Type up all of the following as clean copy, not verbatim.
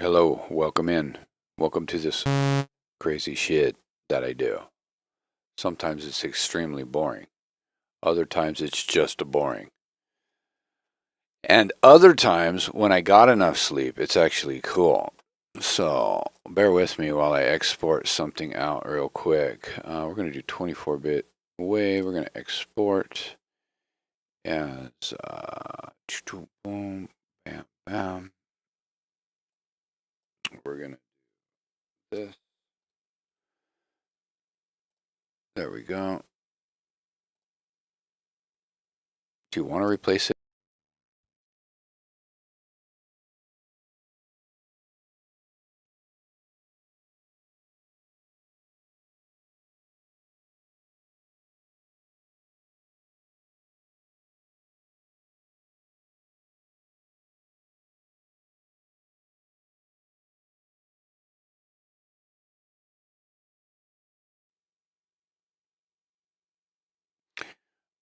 Hello, welcome in. Welcome to this crazy shit that I do. Sometimes it's extremely boring. Other times it's just boring. And other times when I got enough sleep, it's actually cool. So bear with me while I export something out real quick. We're going to do 24-bit wave. We're going to export as boom, bam, bam. We're going to do this. There we go. Do you want to replace it?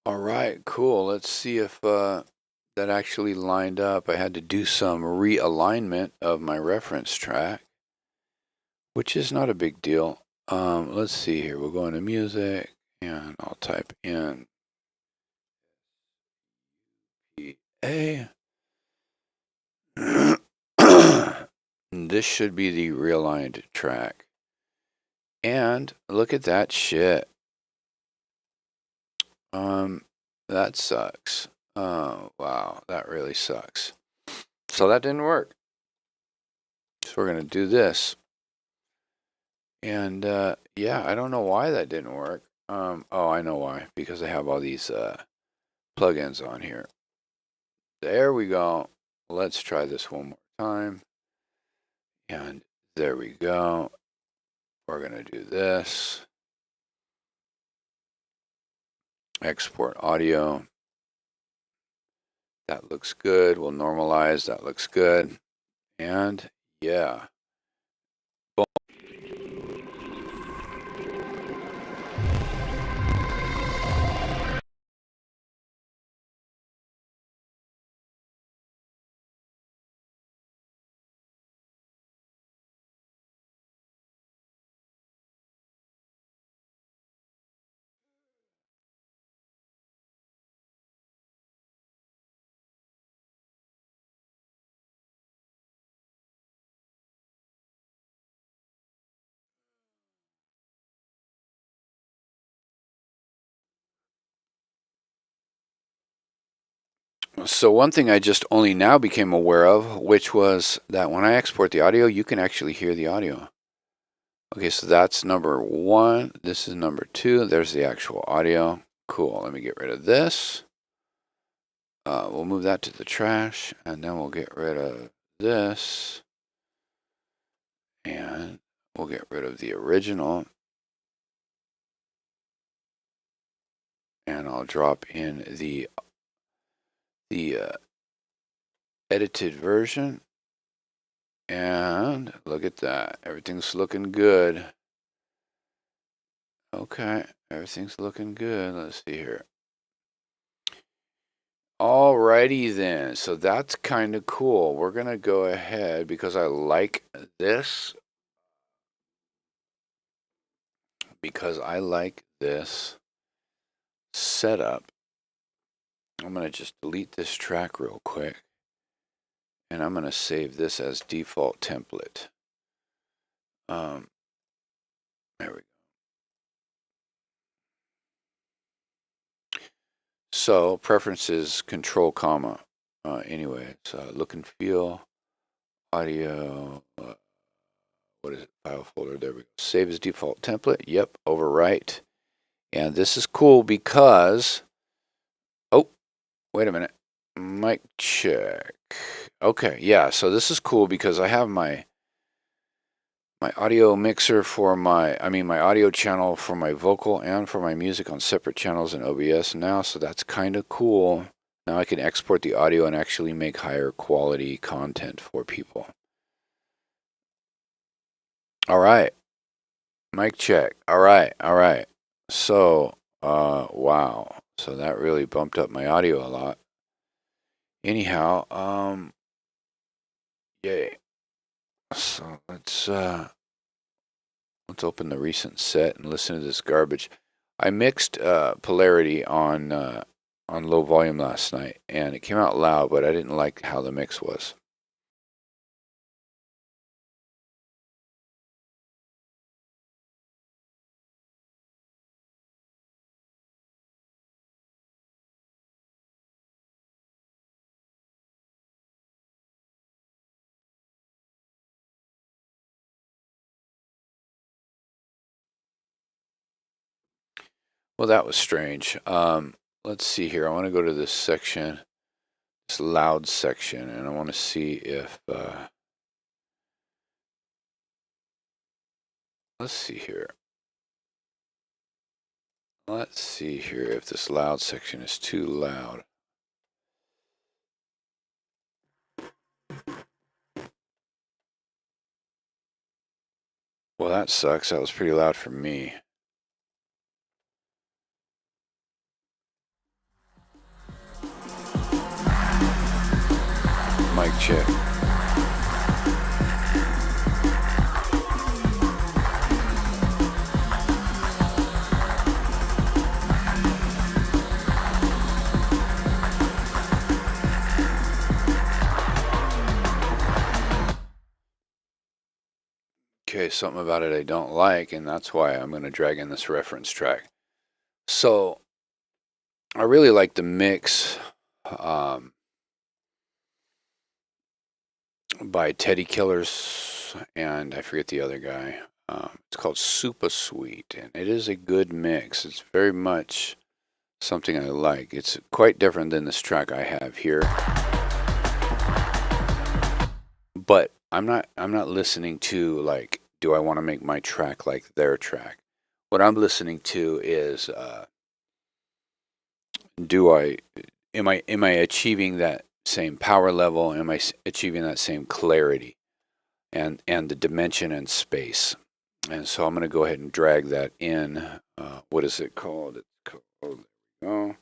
All right, cool. Let's see if that actually lined up. I had to do some realignment of my reference track, which is not a big deal. Let's see here. We'll go into music and I'll type in PA. This should be the realigned track. And look at that shit. That sucks. Oh, wow, that really sucks. So that didn't work. So we're going to do this. And yeah, I don't know why that didn't work. Oh, I know why. Because I have all these plugins on here. There we go. Let's try this one more time. And there we go. We're going to do this. Export audio. That looks good. We'll normalize. That looks good. And yeah. Boom. So one thing I just only now became aware of, which was that when I export the audio, you can actually hear the audio. Okay, so that's number one. This is number two. There's the actual audio. Cool. Let me get rid of this. We'll move that to the trash, and then we'll get rid of this. And we'll get rid of the original. And I'll drop in the edited version. And look at that. Everything's looking good. Okay, everything's looking good. Let's see here. Alrighty then, so that's kind of cool. We're gonna go ahead because I like this. Because I like this setup. I'm gonna just delete this track real quick. And I'm gonna save this as default template. There we go. So preferences, control comma. Anyway, so look and feel, audio. What is it? File folder. There we go. Save as default template. Yep. Overwrite. And this is cool because. Oh, wait a minute. Mic check. Okay. Yeah. So this is cool because I have my audio mixer for my audio channel for my vocal and for my music on separate channels in OBS now, so that's kind of cool. Now I can export the audio and actually make higher quality content for people. All right. Mic check. All right. So, wow. So that really bumped up my audio a lot. Anyhow, yay. let's open the recent set and listen to this garbage. I mixed polarity on low volume last night, and it came out loud, but I didn't like how the mix was. Well, that was strange. Let's see here. I want to go to this section, this loud section, and I want to see if, let's see here. Let's see here if this loud section is too loud. Well, that sucks. That was pretty loud for me. Mic check. Okay, something about it I don't like, and that's why I'm going to drag in this reference track. So, I really like the mix by Teddy Killers, and I forget the other guy. It's called Super Sweet, and it is a good mix. It's very much something I like. It's quite different than this track I have here. But I'm not listening to, like, do I want to make my track like their track? What I'm listening to is am I achieving that same power level? Am I achieving that same clarity and the dimension and space? And so I'm going to go ahead and drag that in. What is it called? It's called, there we go.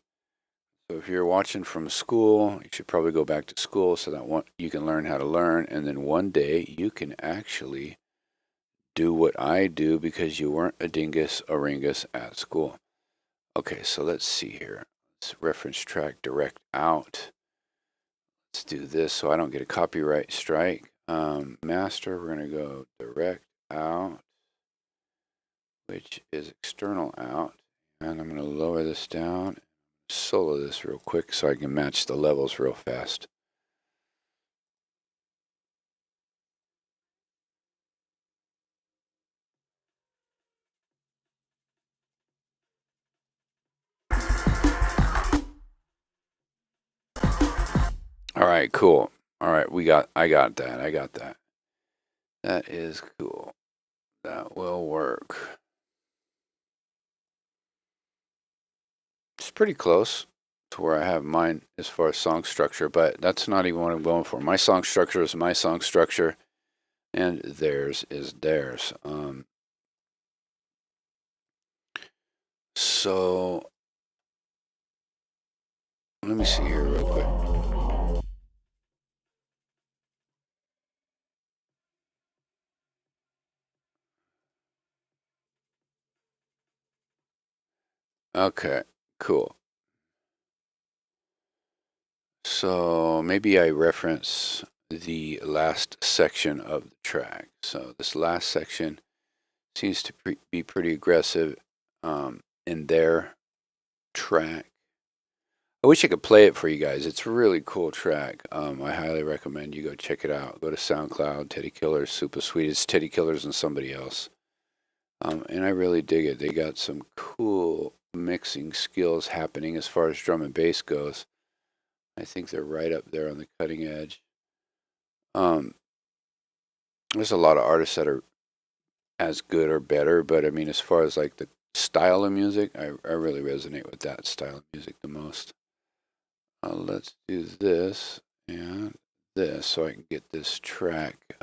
So if you're watching from school, you should probably go back to school so that you can learn how to learn, and then one day you can actually do what I do because you weren't a dingus or ringus at school. Okay, so let's see here. Let's reference track direct out. Let's do this so I don't get a copyright strike. Master, we're going to go direct out, which is external out. And I'm going to lower this down, solo this real quick so I can match the levels real fast. All right, cool. All right, I got that. That is cool. That will work. It's pretty close to where I have mine as far as song structure, but that's not even what I'm going for. My song structure is my song structure, and theirs is theirs. So let me see here real quick. Okay, cool. So maybe I reference the last section of the track. So this last section seems to be pretty aggressive in their track. I wish I could play it for you guys. It's a really cool track. I highly recommend you go check it out. Go to SoundCloud, Teddy Killers, Super Sweet. It's Teddy Killers and somebody else. And I really dig it. They got some cool mixing skills happening as far as drum and bass goes. I think they're right up there on the cutting edge. There's a lot of artists that are as good or better, but I mean, as far as like the style of music, I really resonate with that style of music the most. Let's do this and this so I can get this track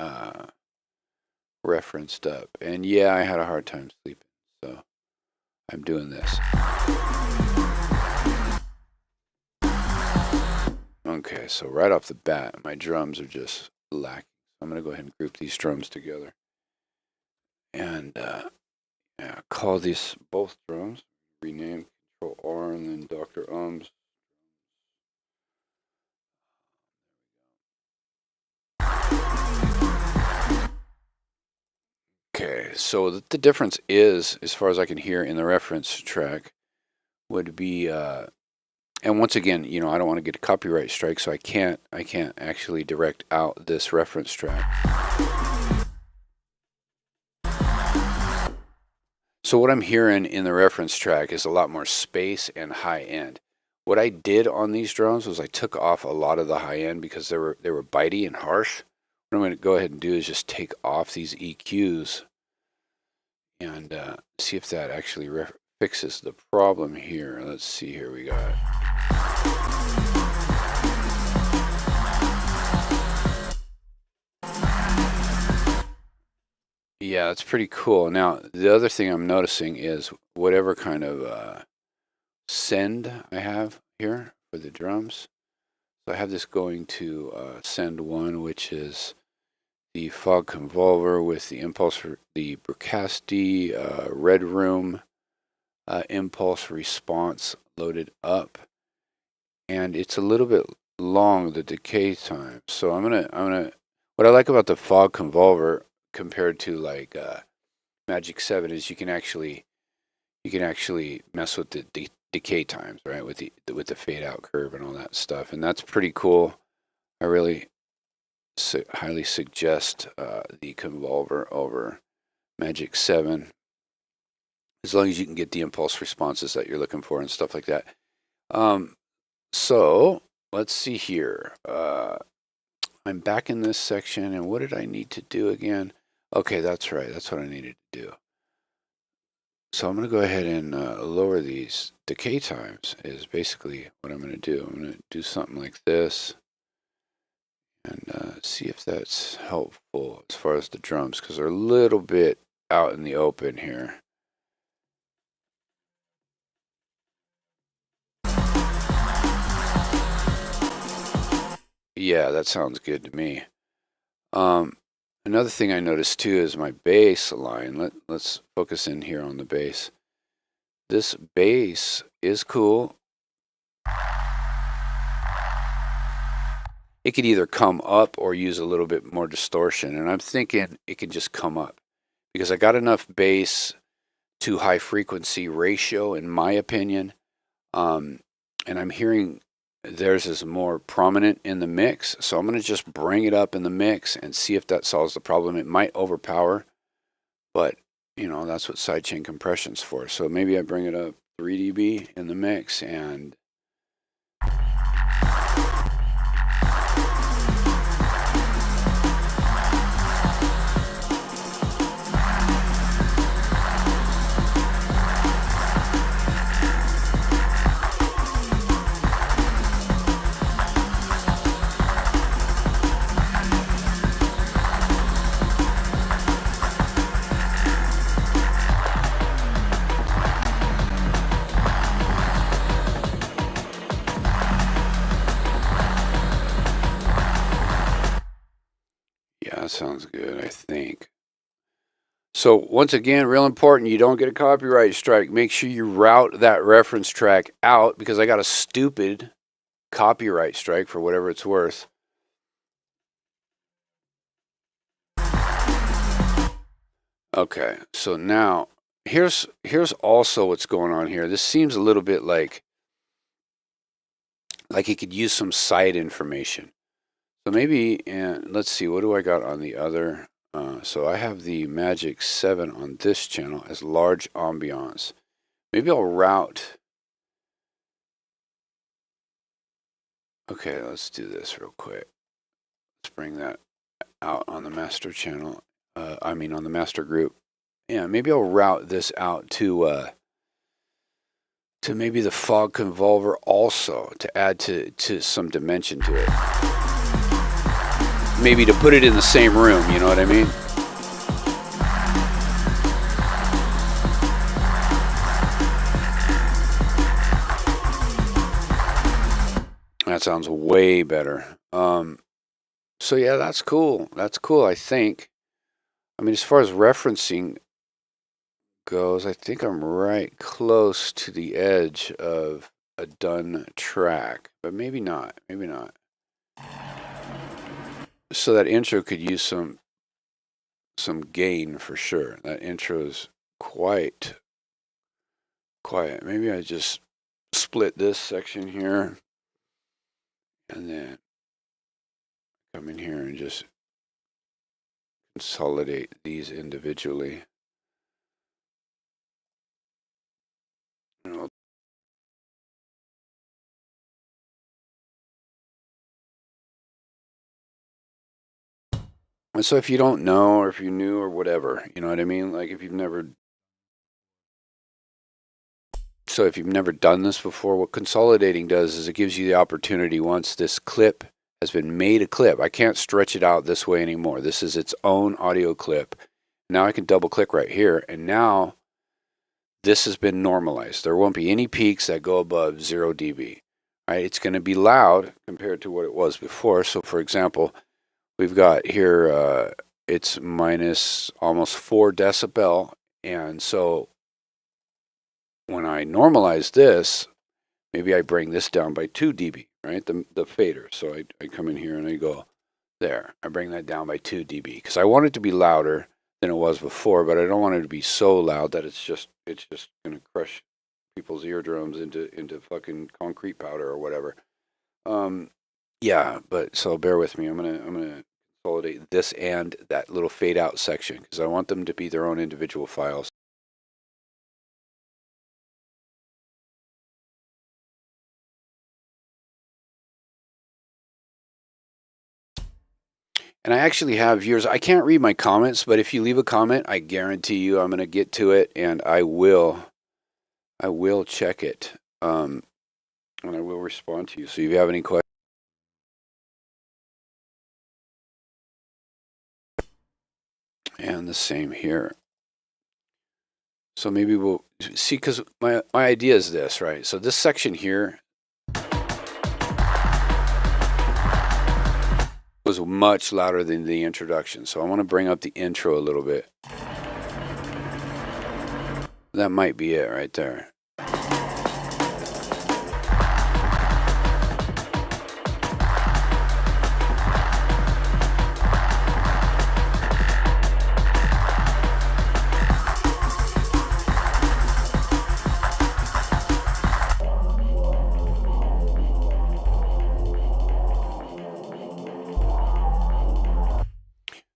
referenced up. And yeah, I had a hard time sleeping, so I'm doing this. Okay, so right off the bat, my drums are just lacking. I'm going to go ahead and group these drums together. And yeah, call these both drums. Rename Control R and then Dr. Ums. Okay, so the difference is, as far as I can hear in the reference track, would be, and once again, you know, I don't want to get a copyright strike, so I can't actually direct out this reference track. So what I'm hearing in the reference track is a lot more space and high end. What I did on these drums was I took off a lot of the high end because they were bitey and harsh. What I'm going to go ahead and do is just take off these EQs and see if that actually fixes the problem here. Let's see, here we got. Yeah, that's pretty cool. Now, the other thing I'm noticing is whatever kind of send I have here for the drums. So I have this going to send 1, which is the fog convolver with the impulse, the Bricasti red room impulse response loaded up, and it's a little bit long, the decay time. So I'm gonna. What I like about the fog convolver compared to like Magic 7 is you can actually mess with the decay times, right? With the fade out curve and all that stuff, and that's pretty cool. I really highly suggest the convolver over Magic 7, as long as you can get the impulse responses that you're looking for and stuff like that. So let's see here. I'm back in this section, and what did I need to do again? Okay, that's right. That's what I needed to do. So I'm going to go ahead and lower these decay times is basically what I'm going to do. I'm going to do something like this and see if that's helpful as far as the drums, because they're a little bit out in the open here. Yeah, that sounds good to me. Another thing I noticed too is my bass line. Let's focus in here on the bass. This bass is cool. It could either come up or use a little bit more distortion, and I'm thinking it can just come up because I got enough bass to high frequency ratio, in my opinion. And I'm hearing theirs is more prominent in the mix, so I'm going to just bring it up in the mix and see if that solves the problem. It might overpower, but you know, that's what sidechain compression's for. So maybe I bring it up 3 dB in the mix and that sounds good, I think. So once again, real important, you don't get a copyright strike. Make sure you route that reference track out, because I got a stupid copyright strike for whatever it's worth. Okay, so now here's also what's going on here. This seems a little bit like it could use some side information. So maybe, and let's see, what do I got on the other? So I have the Magic 7 on this channel as large ambiance. Maybe I'll route. Okay, let's do this real quick. Let's bring that out on the master channel. I mean on the master group. Yeah, maybe I'll route this out to maybe the fog convolver also, to add to some dimension to it. Maybe to put it in the same room, you know what I mean? That sounds way better. So yeah, that's cool. That's cool, I think. I mean, as far as referencing, goes. I think I'm right close to the edge of a done track, but maybe not. Maybe not. So that intro could use some gain for sure. That intro is quite quiet. Maybe I just split this section here and then come in here and just consolidate these individually. And so if you don't know, or if you're new or whatever, you know what I mean? Like if you've never done this before, what consolidating does is it gives you the opportunity, once this clip has been made a clip, I can't stretch it out this way anymore. This is its own audio clip. Now I can double click right here, and now this has been normalized. There won't be any peaks that go above 0 dB. Right? It's going to be loud compared to what it was before. So for example, we've got here, it's minus almost 4 decibel. And so when I normalize this, maybe I bring this down by 2 dB, right? The fader. So I come in here and I go there. I bring that down by 2 dB because I want it to be louder than it was before, but I don't want it to be so loud that it's just going to crush people's eardrums into fucking concrete powder or whatever. Yeah, but so bear with me. I'm gonna consolidate this and that little fade out section because I want them to be their own individual files. And I actually have yours. I can't read my comments, but if you leave a comment, I guarantee you I'm gonna get to it, and I will check it, and I will respond to you. So if you have any questions. And the same here. So maybe we'll see, because my idea is this, right? So this section here was much louder than the introduction. So I want to bring up the intro a little bit. That might be it right there.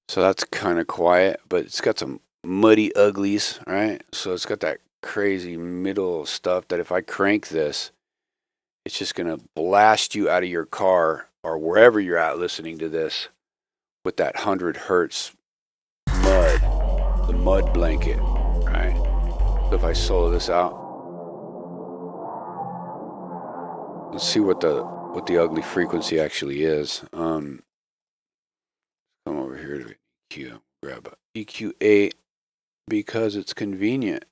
So that's kind of quiet, but it's got some muddy uglies, right? So it's got that crazy middle stuff that if I crank this, it's just going to blast you out of your car or wherever you're at listening to this with that 100 hertz mud, the mud blanket, right? So if I solo this out, let's see what the ugly frequency actually is. Come over here to EQ, grab a EQ8 because it's convenient.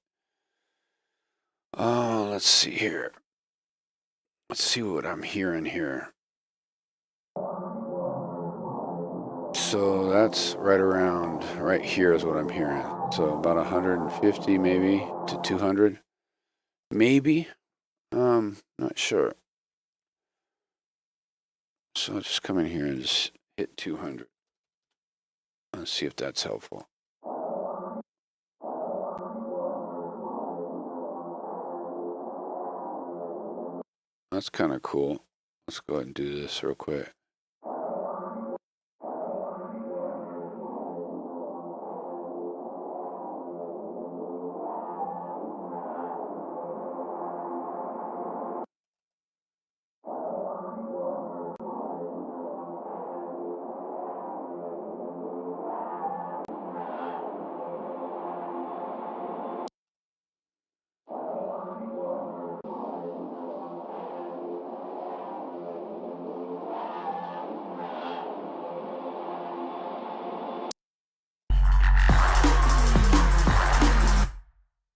Oh, let's see here. Let's see what I'm hearing here. So that's right here is what I'm hearing. So about 150 maybe to 200, maybe. Not sure. So just come in here and just hit 200. Let's see if that's helpful. That's kind of cool. Let's go ahead and do this real quick.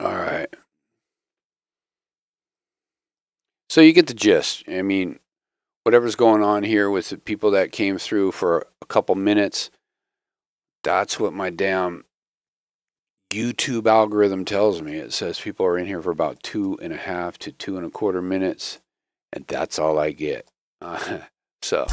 All right. So you get the gist. I mean, whatever's going on here with the people that came through for a couple minutes, that's what my damn YouTube algorithm tells me. It says people are in here for about 2.5 to 2.25 minutes, and that's all I get. So.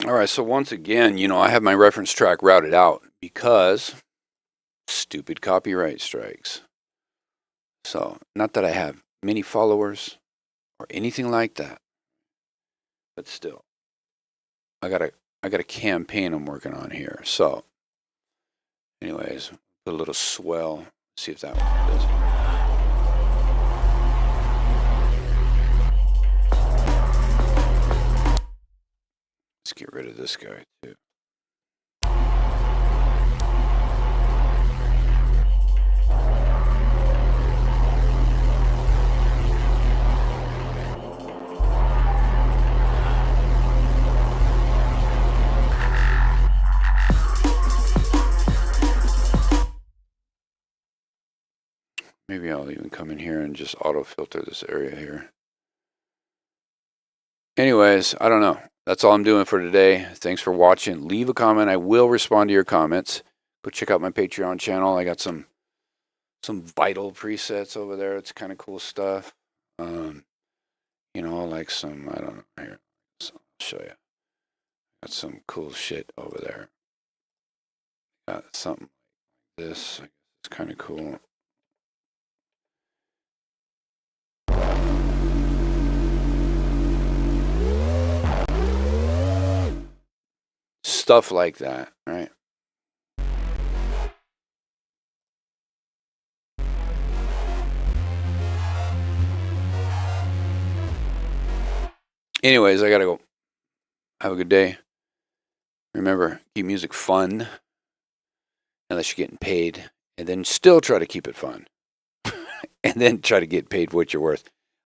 All right, so once again, I have my reference track routed out because stupid copyright strikes. So, not that I have many followers or anything like that, but still, I got a campaign I'm working on here. So, anyways, put a little swell. See if that one does. Let's get rid of this guy too. Maybe I'll even come in here and just auto filter this area here. Anyways, I don't know. That's all I'm doing for today. Thanks for watching. Leave a comment. I will respond to your comments. Go check out my Patreon channel. I got some vital presets over there. It's kind of cool stuff. Like some, I don't know. Here, so I'll show you. Got some cool shit over there. Got something like this. I guess it's kind of cool. Stuff like that, right? Anyways, I gotta go. Have a good day. Remember, keep music fun, unless you're getting paid, and then still try to keep it fun. And then try to get paid what you're worth.